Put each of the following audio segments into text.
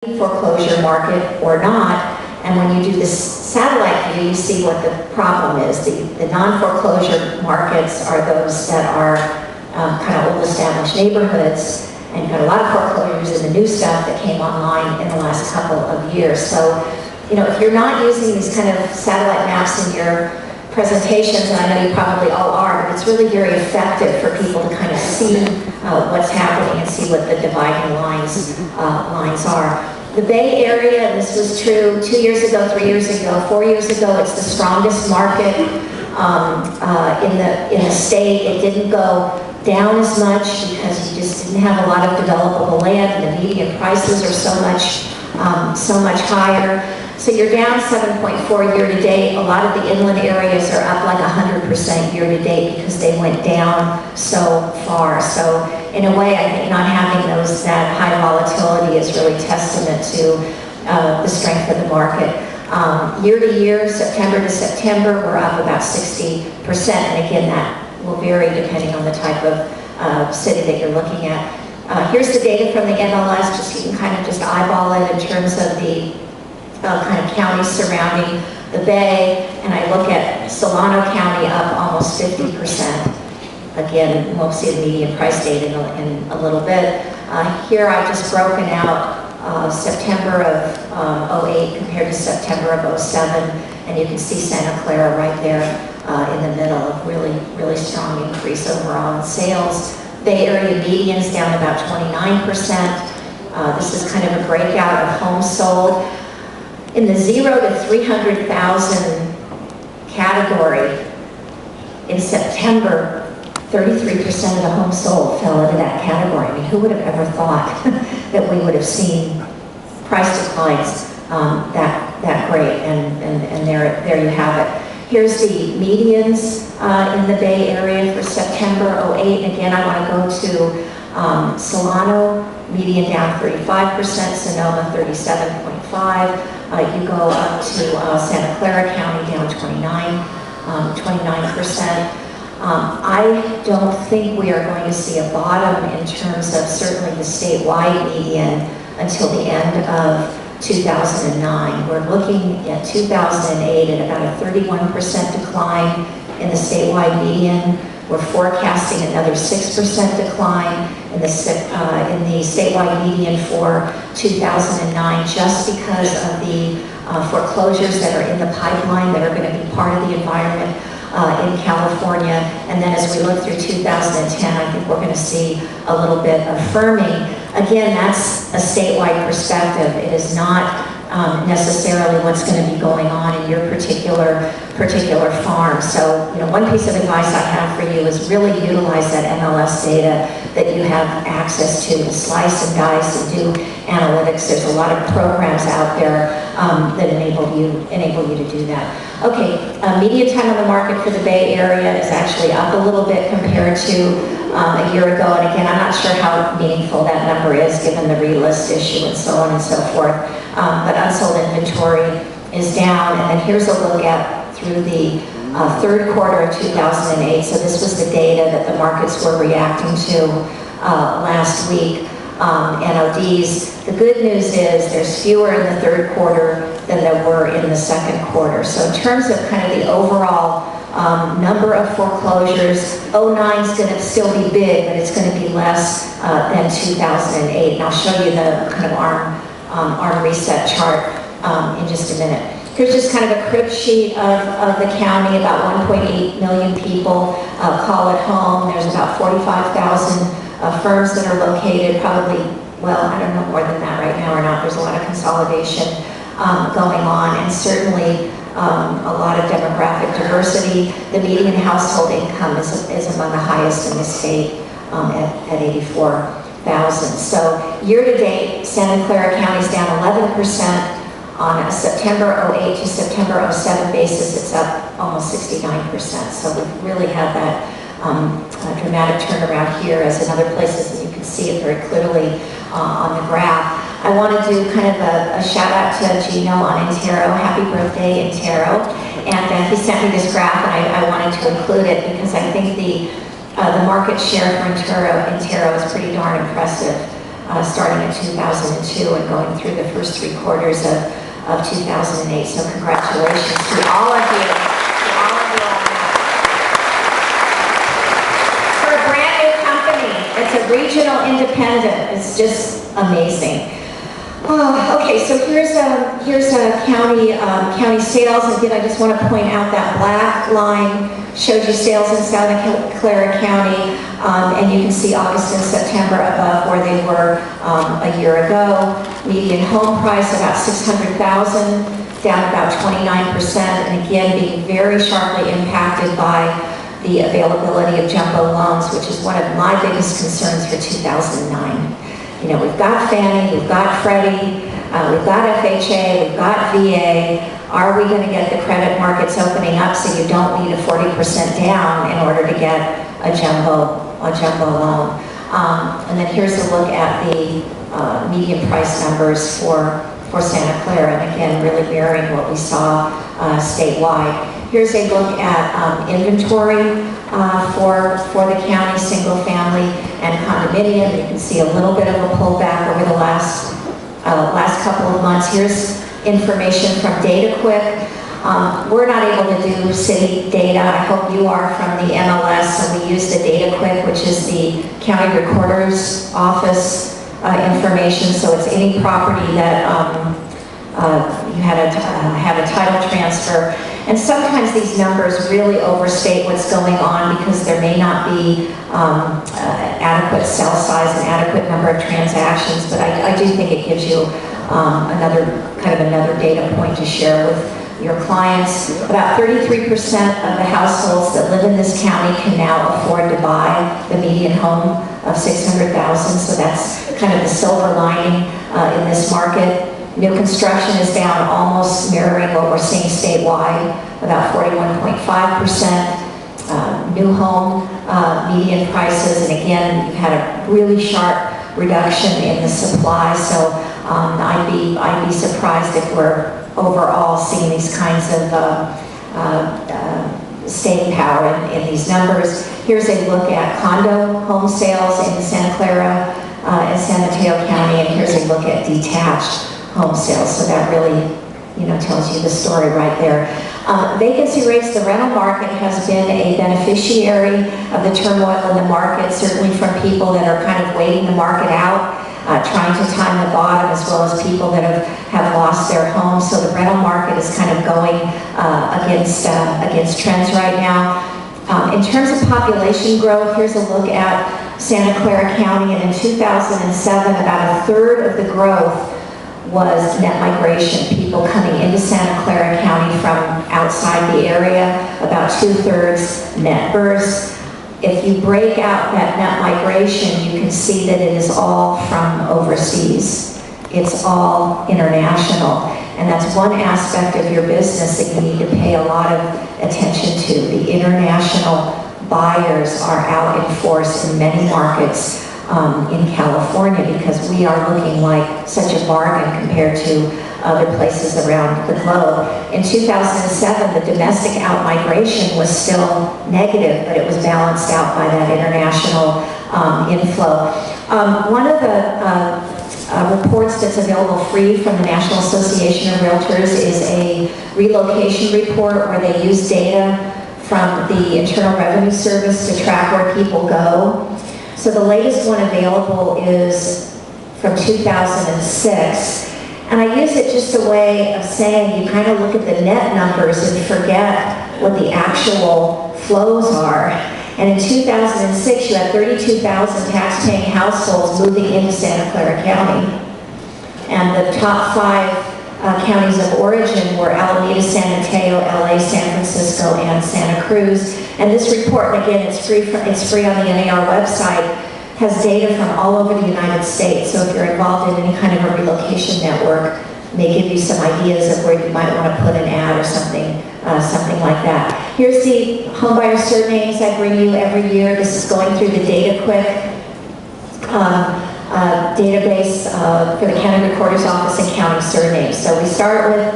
foreclosure market or not. And when you do this satellite view, you see what the problem is. The non-foreclosure markets are those that are kind of old established neighborhoods, and you've got a lot of foreclosures in the new stuff that came online in the last couple of years. So, you know, if you're not using these kind of satellite maps in your presentations, and I know you probably all are, but it's really very effective for people to kind of see what's happening and see what the dividing lines are. The Bay Area, and this was true 2 years ago, 3 years ago, 4 years ago, it's the strongest market in the state. It didn't go down as much because you just didn't have a lot of developable land, and the median prices are so much higher. So you're down 7.4 year to date. A lot of the inland areas are up like 100% year to date because they went down so far. So in a way, I think not having that high volatility is really testament to the strength of the market. Year to year, September to September, we're up about 60%. And again, that will vary depending on the type of city that you're looking at. Here's the data from the MLS, just so you can kind of just eyeball it in terms of the kind of counties surrounding the Bay, and I look at Solano County up almost 50%. Again, we'll see the median price data in a little bit. Here I've just broken out September of 08 compared to September of 07, and you can see Santa Clara right there in the middle, of really strong increase overall in sales. Bay Area median's down about 29%. This is kind of a breakout of homes sold. In the 0 to 300,000 category, in September, 33% of the homes sold fell into that category. I mean, who would have ever thought that we would have seen price declines that great? And there you have it. Here's the medians in the Bay Area for September 08. And again, I want to go to Solano, median down 35%, Sonoma 37.5. You go up to Santa Clara County down 29%. I don't think we are going to see a bottom in terms of certainly the statewide median until the end of 2009. We're looking at 2008 at about a 31% decline in the statewide median. We're forecasting another 6% decline in the statewide median for 2009, just because of the foreclosures that are in the pipeline that are going to be part of the environment in California. And then as we look through 2010, I think we're going to see a little bit of firming. Again, that's a statewide perspective. It is not necessarily what's going to be going on in your particular farm. So, you know, one piece of advice I have for you is really utilize that MLS data that you have access to slice and dice and do analytics. There's a lot of programs out there that enable you to do that. Okay, median time on the market for the Bay Area is actually up a little bit compared to a year ago, and again, I'm not sure how meaningful that number is given the relist issue and so on and so forth. But unsold inventory is down, and then here's a look at through the third quarter of 2008. So this was the data that the markets were reacting to last week. NODs. The good news is there's fewer in the third quarter than there were in the second quarter. So in terms of kind of the overall number of foreclosures, 09 is going to still be big, but it's going to be less than 2008. And I'll show you the kind of ARM reset chart in just a minute. Here's just kind of a crib sheet of the county. About 1.8 million people call it home. There's about 45,000 firms that are located, probably, well, I don't know more than that right now or not. There's a lot of consolidation going on, and certainly a lot of demographic diversity. The median household income is among the highest in the state at 84,000. So year to date, Santa Clara County is down 11%. On a September 08 to September 07 basis, it's up almost 69%. So we really have that dramatic turnaround here, as in other places, and you can see it very clearly on the graph. I want to do kind of a shout out to Gino on Intero. Happy birthday, Intero. And he sent me this graph, and I wanted to include it because I think the market share for Intero is pretty darn impressive. starting in 2002 and going through the first 3 quarters of 2008. So congratulations to all of you. To all of you on that. For a brand new company, it's a regional independent. It's just amazing. Oh, okay, so here's a county sales. And again, I just want to point out that black line shows you sales in Santa Clara County, and you can see August and September above where they were a year ago. Median home price about $600,000, down about 29%, and again being very sharply impacted by the availability of jumbo loans, which is one of my biggest concerns for 2009. You know, we've got Fannie, we've got Freddie, we've got FHA, we've got VA. Are we going to get the credit markets opening up so you don't need a 40% down in order to get a jumbo loan? And then here's a look at the median price numbers for Santa Clara, and again, really mirroring what we saw statewide. Here's a look at inventory for the county, single family and condominium. You can see a little bit of a pullback over the last couple of months. Here's information from DataQuick. We're not able to do city data. I hope you are from the MLS, so we use the DataQuick, which is the county recorder's office information. So it's any property that you have a title transfer. And sometimes these numbers really overstate what's going on because there may not be adequate cell size and adequate number of transactions, but I do think it gives you another data point to share with your clients. About 33% of the households that live in this county can now afford to buy the median home of $600,000, so that's kind of the silver lining in this market. New construction is down, almost mirroring what we're seeing statewide, about 41.5%. New home median prices, and again, you've had a really sharp reduction in the supply, so I'd be surprised if we're overall seeing these kinds of staying power in these numbers. Here's a look at condo home sales in Santa Clara and San Mateo County, and here's a look at detached home sales. So that really, tells you the story right there. Vacancy rates, the rental market has been a beneficiary of the turmoil in the market, certainly from people that are kind of waiting the market out, trying to time the bottom, as well as people that have lost their homes. So the rental market is kind of going against trends right now. In terms of population growth, here's a look at Santa Clara County, and in 2007, about a third of the growth was net migration, people coming into Santa Clara County from outside the area, about 2/3 net births. If you break out that net migration, you can see that it is all from overseas. It's all international. And that's one aspect of your business that you need to pay a lot of attention to. The international buyers are out in force in many markets in California, because we are looking like such a bargain compared to other places around the globe. In 2007, the domestic out-migration was still negative, but it was balanced out by that international inflow. One of the reports that's available free from the National Association of Realtors is a relocation report where they use data from the Internal Revenue Service to track where people go. So the latest one available is from 2006. And I use it just a way of saying you kind of look at the net numbers and forget what the actual flows are. And in 2006, you had 32,000 tax-paying households moving into Santa Clara County. And the top 5 counties of origin were Alameda, San Mateo, LA, San Francisco, and Santa Cruz. And this report, and again, it's free on the NAR website, has data from all over the United States. So if you're involved in any kind of a relocation network, it may give you some ideas of where you might want to put an ad or something like that. Here's the homebuyer surnames I bring you every year. This is going through the DataQuick database for the County Recorder's Office and county surnames. So we start with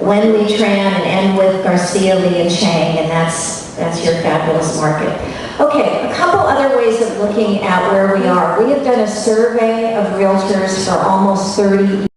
Wen Lee Tran and end with Garcia, Lee, and Chang, and that's That's your fabulous market. Okay, a couple other ways of looking at where we are. We have done a survey of realtors for almost 30